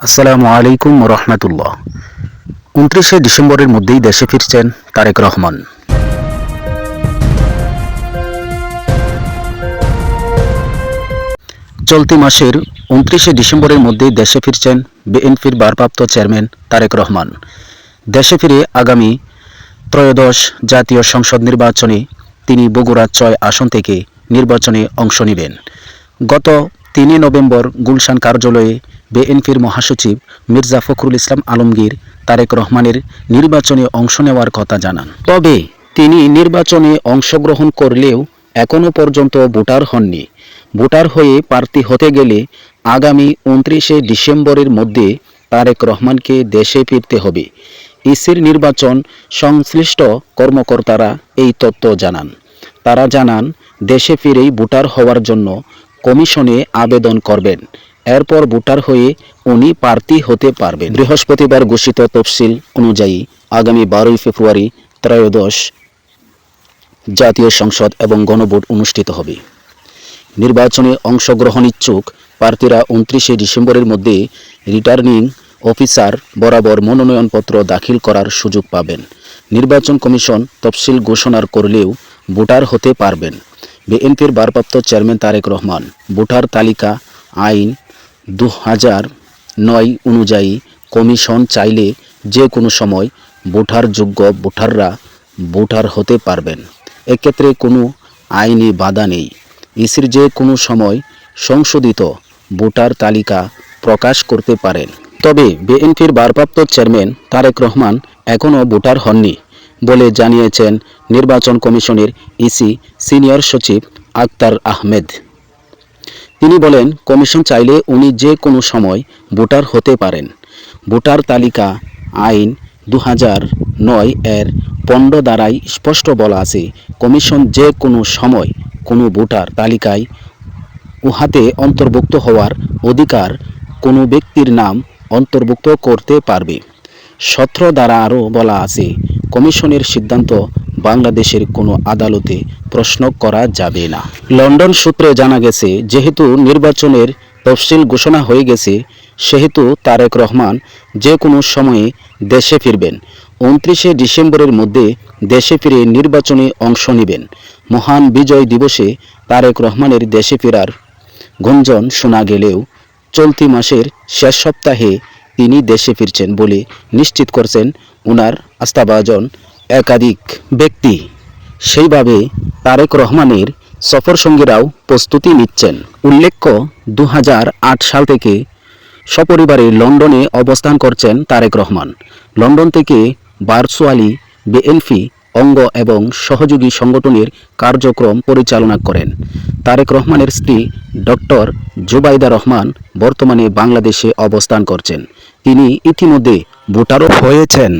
আসসালামু আলাইকুম রহমতুল্লাহ। 29শে ডিসেম্বরের মধ্যেই দেশে ফিরছেন তারেক রহমান। চলতি মাসের 29শে ডিসেম্বরের মধ্যেই দেশে ফিরছেন বিএনপির ভারপ্রাপ্ত চেয়ারম্যান তারেক রহমান। দেশে ফিরে আগামী ত্রয়োদশ জাতীয় সংসদ নির্বাচনে তিনি বগুড়া ৬ আসন থেকে নির্বাচনে অংশ নেবেন। গত ৩ নভেম্বর গুলশান কার্যালয়ে বিএনপির মহাসচিব মির্জা ফখরুল ইসলাম আলমগীর তারেক রহমানের নির্বাচনে অংশ নেওয়ার কথা জানান। তবে তিনি নির্বাচনে অংশগ্রহণ করলেও এখনও পর্যন্ত ভোটার হননি। ভোটার হয়ে প্রার্থী হতে গেলে আগামী 29শে ডিসেম্বরের মধ্যে তারেক রহমানকে দেশে ফিরতে হবে। ইসির নির্বাচন সংশ্লিষ্ট কর্মকর্তারা এই তথ্য জানান। তারা জানান, দেশে ফিরেই ভোটার হওয়ার জন্য কমিশনে আবেদন করবেন। এরপর ভোটার হয়ে উনি প্রার্থী হতে পারবেন। বৃহস্পতিবার ঘোষিত তফসিল অনুযায়ী আগামী 12 ফেব্রুয়ারি ত্রয়োদশ জাতীয় সংসদ এবং গণভোট অনুষ্ঠিত হবে। নির্বাচনে অংশগ্রহণ ইচ্ছুক প্রার্থীরা 29শে ডিসেম্বরের মধ্যে রিটার্নিং অফিসার বরাবর মনোনয়নপত্র দাখিল করার সুযোগ পাবেন। নির্বাচন কমিশন তফসিল ঘোষণা করলেও ভোটার হতে পারবেন। বিএনপির ভারপ্রাপ্ত চেয়ারম্যান তারেক রহমান ভোটার তালিকা আইন 2009 অনুযায়ী কমিশন চাইলে যে কোনো সময় ভোটারযোগ্য ভোটাররা ভোটার হতে পারবেন। এক্ষেত্রে কোনো আইনি বাধা নেই। ইসির যে কোনো সময় সংশোধিত ভোটার তালিকা প্রকাশ করতে পারেন। তবে বিএনপির ভারপ্রাপ্ত চেয়ারম্যান তারেক রহমান এখনও ভোটার হননি বলে জানিয়েছেন নির্বাচন কমিশনের ইসি সিনিয়র সচিব আক্তার আহমেদ। তিনি বলেন, কমিশন চাইলে উনি যে কোনো সময় ভোটার হতে পারেন। ভোটার তালিকা আইন 2009 এর 15 ধারায় স্পষ্ট বলা আছে, কমিশন যে কোনো সময় কোনো ভোটার তালিকায় উহাতে অন্তর্ভুক্ত হওয়ার অধিকার কোনো ব্যক্তির নাম অন্তর্ভুক্ত করতে পারবে। 17 ধারা আরও বলা আছে, কমিশনের সিদ্ধান্ত বাংলাদেশের কোনো আদালতে প্রশ্ন করা যাবে না। লন্ডন সূত্রে জানা গেছে, যেহেতু নির্বাচনের তফসিল ঘোষণা হয়ে গেছে, সেহেতু তারেক রহমান যে কোনো সময়ে দেশে ফিরবেন। 29শে ডিসেম্বরের মধ্যে দেশে ফিরে নির্বাচনে অংশ নেবেন। মহান বিজয় দিবসে তারেক রহমানের দেশে ফেরার গুঞ্জন শোনা গেলেও চলতি মাসের শেষ সপ্তাহে তিনি দেশে ফিরছেন বলে নিশ্চিত করছেন ওনার আস্থাভাজন একাধিক ব্যক্তি। সেইভাবে তারেক রহমানের সফরসঙ্গীরাও প্রস্তুতি নিচ্ছেন। উল্লেখ্য, 2008 সাল থেকে সপরিবারে লন্ডনে অবস্থান করছেন তারেক রহমান। লন্ডন থেকে ভার্চুয়ালি বিএনপি অঙ্গ এবং সহযোগী সংগঠনের কার্যক্রম পরিচালনা করেন। তারেক রহমানের স্ত্রী ডক্টর জুবাইদা রহমান বর্তমানে বাংলাদেশে অবস্থান করছেন। তিনি ইতিমধ্যে ভোটারও হয়েছেন।